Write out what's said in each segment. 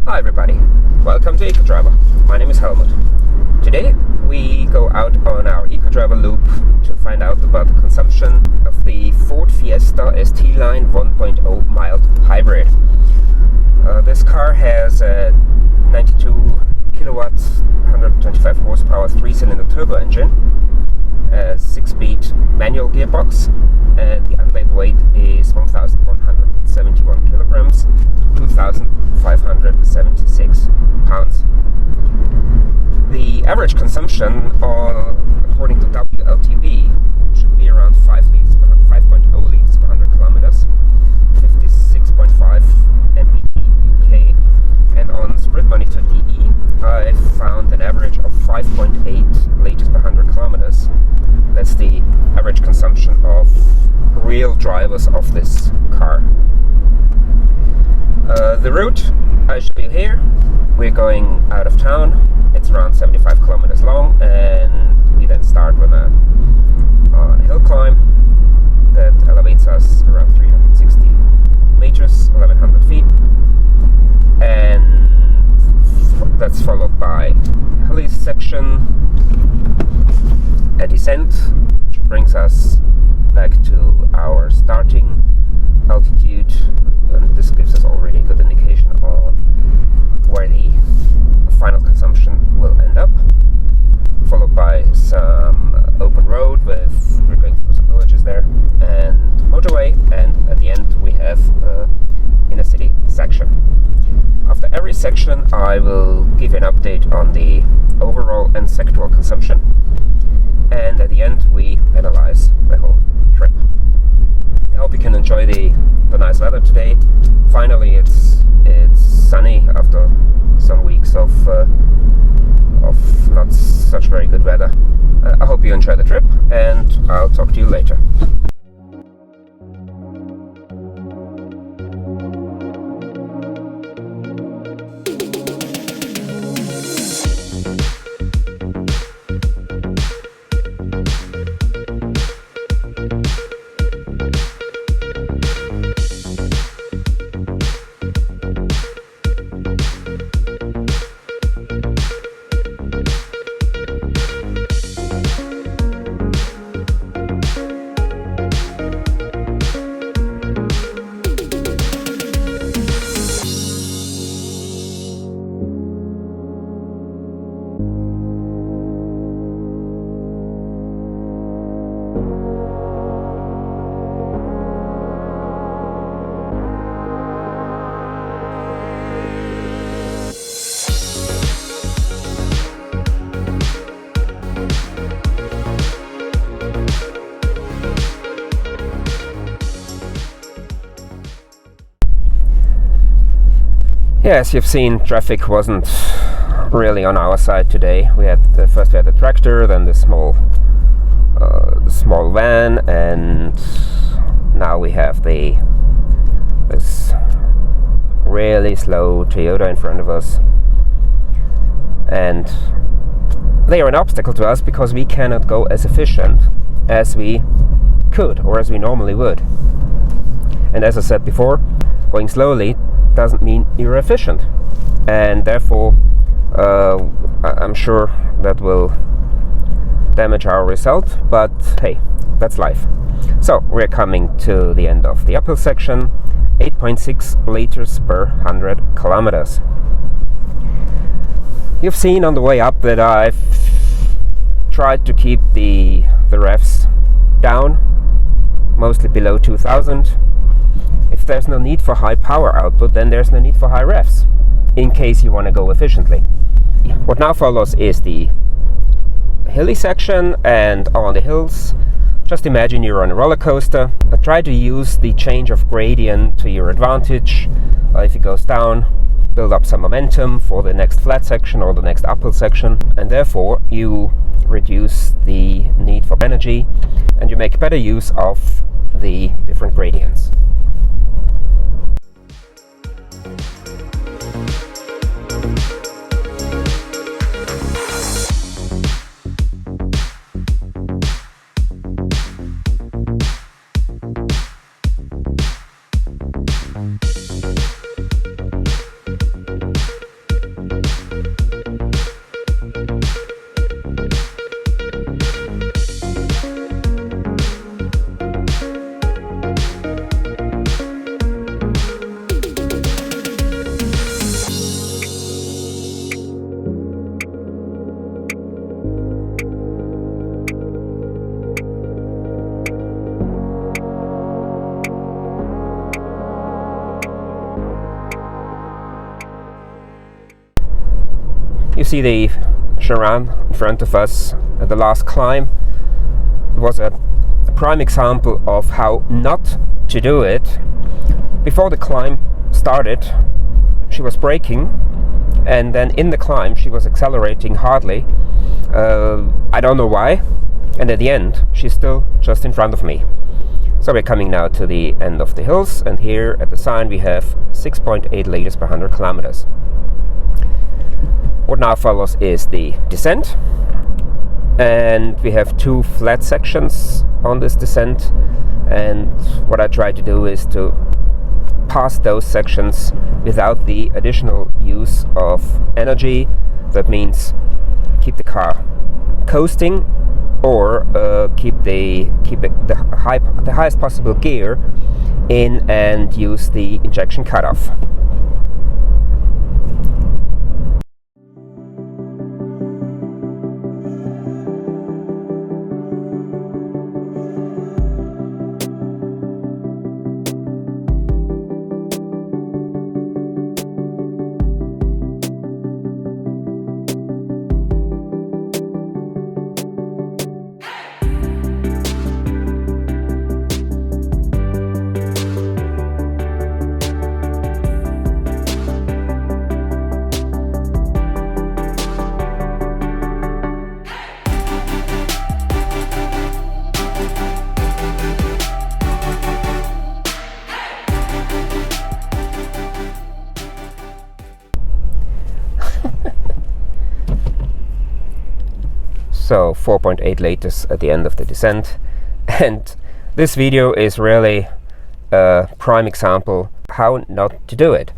Hi everybody, welcome to Ecodriver. My name is Helmut. Today we go out on our Ecodriver loop to find out about the consumption of the Ford Fiesta ST Line 1.0 mild hybrid. This car has a 92 kilowatts, 125 horsepower 3-cylinder turbo engine, a 6-speed manual gearbox, and the unlaid weight is 1,171 kilograms, 2,576 pounds. The average consumption, according to WLTP, should be around 5.0 liters per 100 kilometers, 56.5 mpg UK, and on SprintMonitor.de I found an average of 5.8 liters per 100 kilometers. That's the average consumption of real drivers of this car. The route I show you here, we're going out of town. It's around 75 kilometers long, and we then start on a hill climb that elevates us around 360 meters, 1100 feet, and that's followed by a hilly section, a descent, which brings us back to our starting altitude, and this gives us already a good indication on where the final consumption will end up, followed by some open road we're going through some villages there, and motorway, and at the end we have inner city section. After every section I will give you an update on the overall and sectoral consumption, and at the end we analyze the whole trip. I hope you can enjoy the nice weather today. Finally it's sunny after some weeks of not such very good weather. I hope you enjoy the trip, and I'll talk to you later. Yes, you've seen traffic wasn't really on our side today. We had the tractor, then the small van, and now we have this really slow Toyota in front of us, and they are an obstacle to us because we cannot go as efficient as we could or as we normally would. And as I said before, going slowly doesn't mean you're efficient, and therefore I'm sure that will damage our result, but hey, that's life. So we're coming to the end of the uphill section, 8.6 liters per 100 kilometers. You've seen on the way up that I've tried to keep the revs down, mostly below 2000. If there's no need for high power output, then there's no need for high revs, in case you want to go efficiently. What now follows is the hilly section, and on the hills, just imagine you're on a roller coaster. Try to use the change of gradient to your advantage. If it goes down, build up some momentum for the next flat section or the next uphill section, and therefore you reduce the need for energy and you make better use of the different gradients. You see the Charan in front of us at the last climb. It was a prime example of how not to do it. Before the climb started, she was braking, and then in the climb she was accelerating hardly. I don't know why, and at the end she's still just in front of me. So we're coming now to the end of the hills, and here at the sign we have 6.8 liters per 100 kilometers. What now follows is the descent, and we have two flat sections on this descent, and what I try to do is to pass those sections without the additional use of energy. That means keep the car coasting, or keep the highest possible gear in and use the injection cutoff. So 4.8 liters at the end of the descent, and this video is really a prime example how not to do it.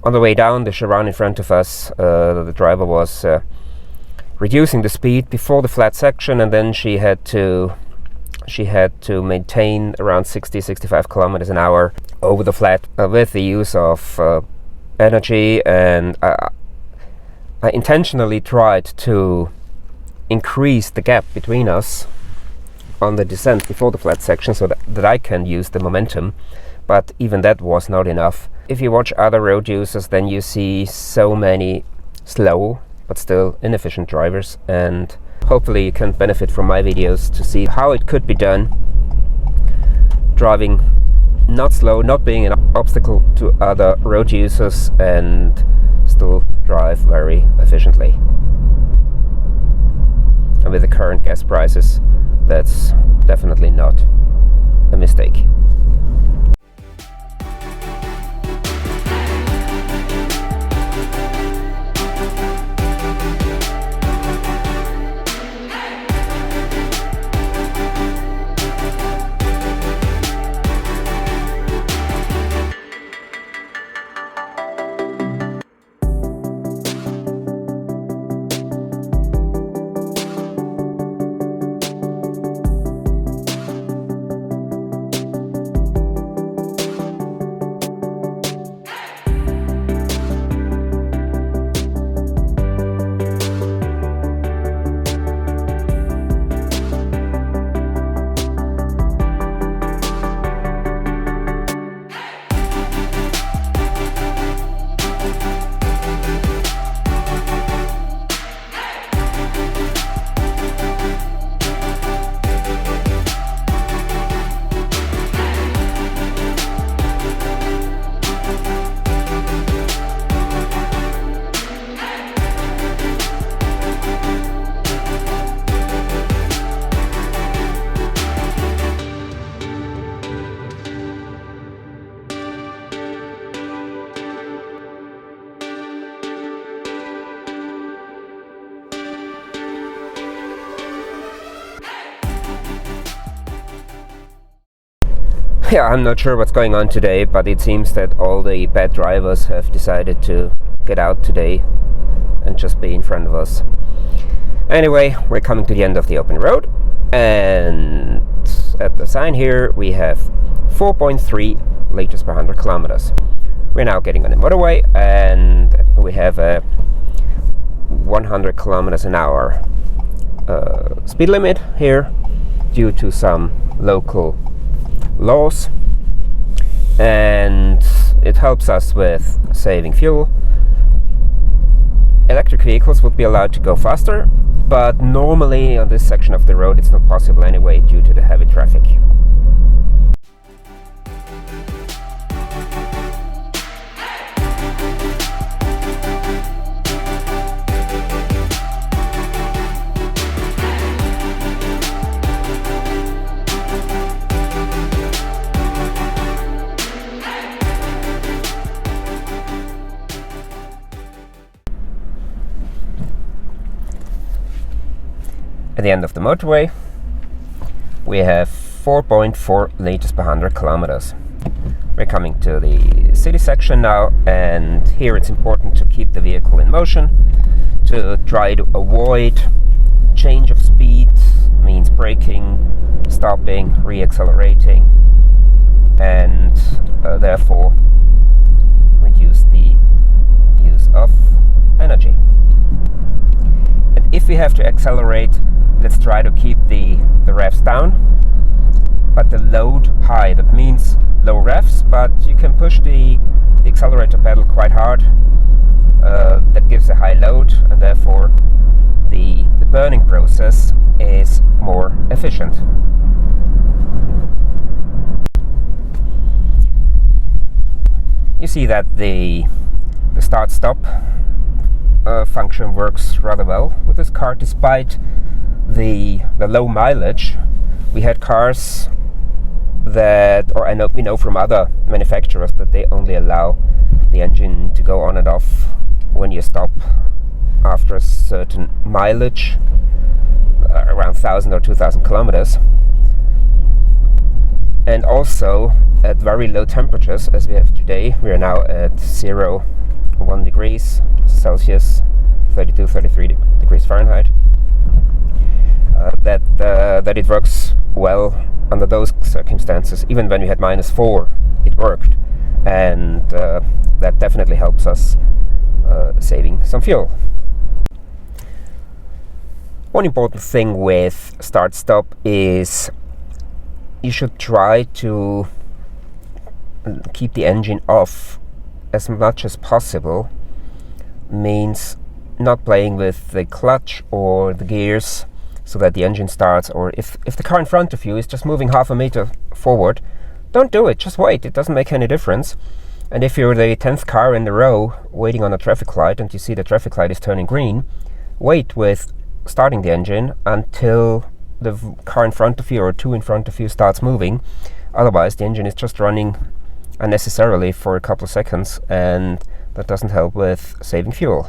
On the way down, the Charan in front of us, the driver was reducing the speed before the flat section, and then she had to maintain around 60-65 kilometers an hour over the flat with the use of energy, and I intentionally tried to increase the gap between us on the descent before the flat section so that I can use the momentum, but even that was not enough. If you watch other road users, then you see so many slow but still inefficient drivers, and hopefully you can benefit from my videos to see how it could be done, driving not slow, not being an obstacle to other road users, and still drive very efficiently. And with the current gas prices, that's definitely not a mistake. Yeah, I'm not sure what's going on today, but it seems that all the bad drivers have decided to get out today and just be in front of us. Anyway, we're coming to the end of the open road, and at the sign here we have 4.3 liters per 100 kilometers. We're now getting on the motorway, and we have a 100 kilometers an hour speed limit here due to some local laws, and it helps us with saving fuel. electric vehicles would be allowed to go faster, but normally on this section of the road it's not possible anyway due to the heavy traffic. At the end of the motorway, we have 4.4 liters per 100 kilometers. We're coming to the city section now, and here it's important to keep the vehicle in motion, to try to avoid change of speed, means braking, stopping, re-accelerating, and therefore reduce the use of energy. And if we have to accelerate, let's try to keep the revs down, but the load high. That means low revs, but you can push the accelerator pedal quite hard. That gives a high load, and therefore the burning process is more efficient. You see that the start-stop function works rather well with this car, despite the low mileage. We had cars that, or we know from other manufacturers that they only allow the engine to go on and off when you stop after a certain mileage, around 1,000 or 2,000 kilometers, and also at very low temperatures as we have today. We are now at 1 degrees Celsius, 32, 33 degrees Fahrenheit. That it works well under those circumstances. Even when we had -4, it worked, and that definitely helps us saving some fuel. One important thing with start-stop is you should try to keep the engine off as much as possible. Means not playing with the clutch or the gears so that the engine starts, or if the car in front of you is just moving half a meter forward, don't do it, just wait. It doesn't make any difference. And if you're the 10th car in the row waiting on a traffic light and you see the traffic light is turning green, wait with starting the engine until the car in front of you or two in front of you starts moving. Otherwise the engine is just running unnecessarily for a couple of seconds, and that doesn't help with saving fuel.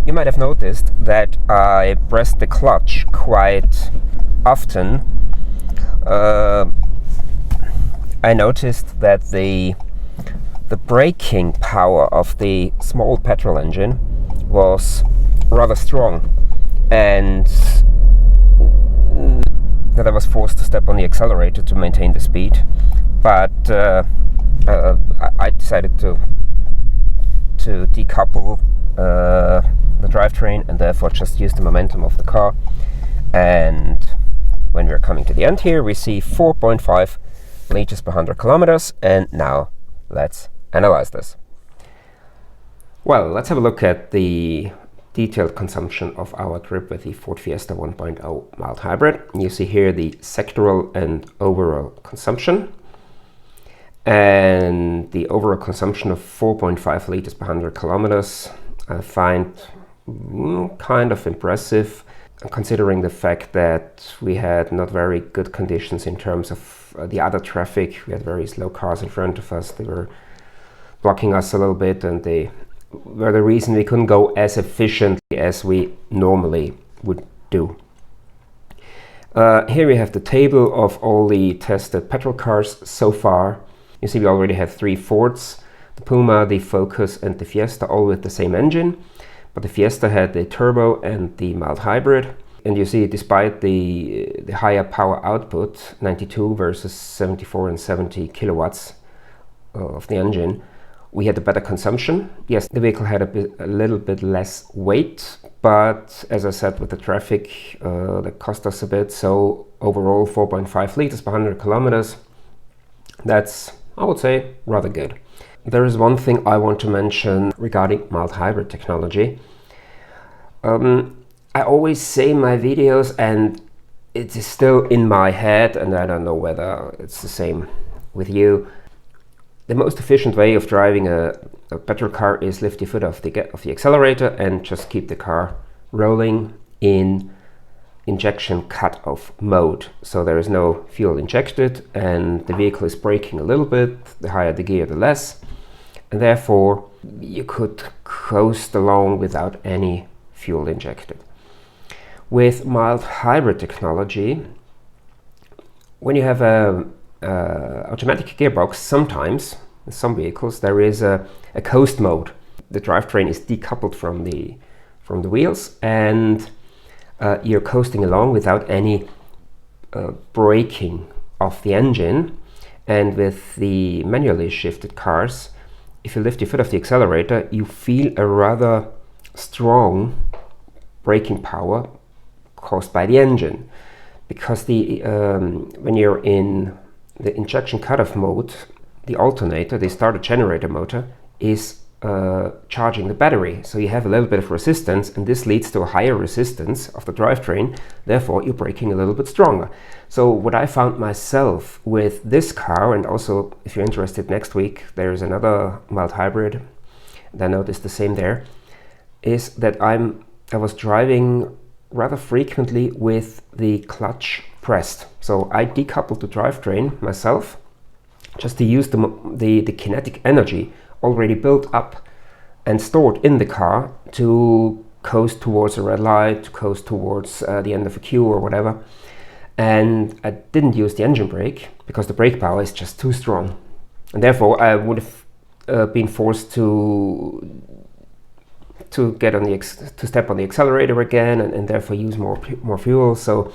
You might have noticed that I pressed the clutch quite often. I noticed that the braking power of the small petrol engine was rather strong, and that I was forced to step on the accelerator to maintain the speed. But I decided to decouple the drivetrain and therefore just use the momentum of the car. And when we're coming to the end here, we see 4.5 liters per 100 kilometers. And now let's analyze this. Well, let's have a look at the detailed consumption of our trip with the Ford Fiesta 1.0 mild hybrid. You see here the sectoral and overall consumption. And the overall consumption of 4.5 liters per 100 kilometers I find kind of impressive, considering the fact that we had not very good conditions in terms of the other traffic. We had very slow cars in front of us. They were blocking us a little bit, and they were the reason we couldn't go as efficiently as we normally would do. Here we have the table of all the tested petrol cars so far. You see we already have 3 Fords, the Puma, the Focus and the Fiesta, all with the same engine. But the Fiesta had the turbo and the mild hybrid. And you see, despite the higher power output, 92 versus 74 and 70 kilowatts of the engine, we had a better consumption. Yes, the vehicle had a little bit less weight, but as I said, with the traffic, that cost us a bit. So overall, 4.5 liters per 100 kilometers. That's, I would say, rather good. There is one thing I want to mention regarding mild hybrid technology. I always say in my videos, and it is still in my head, and I don't know whether it's the same with you. The most efficient way of driving a petrol car is lift your foot off the accelerator and just keep the car rolling in injection cut-off mode. So there is no fuel injected and the vehicle is braking a little bit. The higher the gear, the less. And therefore, you could coast along without any fuel injected. With mild hybrid technology, when you have a automatic gearbox, sometimes in some vehicles there is a coast mode. The drivetrain is decoupled from the wheels, and you're coasting along without any braking of the engine. And with the manually shifted cars, if you lift your foot off the accelerator, you feel a rather strong braking power caused by the engine, because when you're in the injection cutoff mode, the alternator, the starter generator motor, is charging the battery. So you have a little bit of resistance, and this leads to a higher resistance of the drivetrain. Therefore, you're braking a little bit stronger. So what I found myself with this car, and also if you're interested, next week there's another mild hybrid, and I noticed the same there, is that I was driving rather frequently with the clutch pressed. So I decoupled the drivetrain myself just to use the kinetic energy already built up and stored in the car to coast towards a red light, to coast towards the end of a queue or whatever. And I didn't use the engine brake because the brake power is just too strong. And therefore I would have been forced to step on the accelerator again and therefore use more fuel. So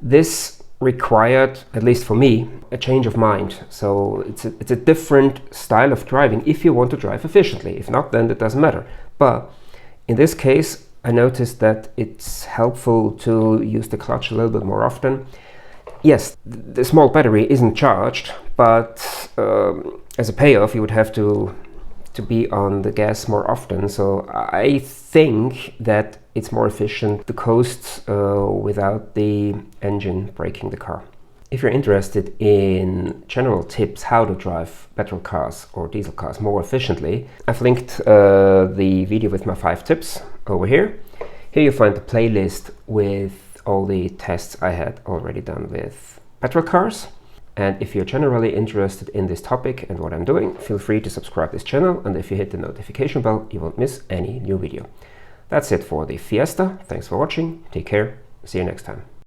this required, at least for me, a change of mind. So it's a different style of driving if you want to drive efficiently. If not, then it doesn't matter. But in this case, I noticed that it's helpful to use the clutch a little bit more often. Yes, the small battery isn't charged, but as a payoff, you would have to be on the gas more often. So I think that it's more efficient to coast without the engine braking the car. If you're interested in general tips how to drive petrol cars or diesel cars more efficiently, I've linked the video with my 5 tips over here. Here you find the playlist with all the tests I had already done with petrol cars. And if you're generally interested in this topic and what I'm doing, feel free to subscribe to this channel, and if you hit the notification bell, you won't miss any new video. That's it for the Fiesta. Thanks for watching. Take care. See you next time.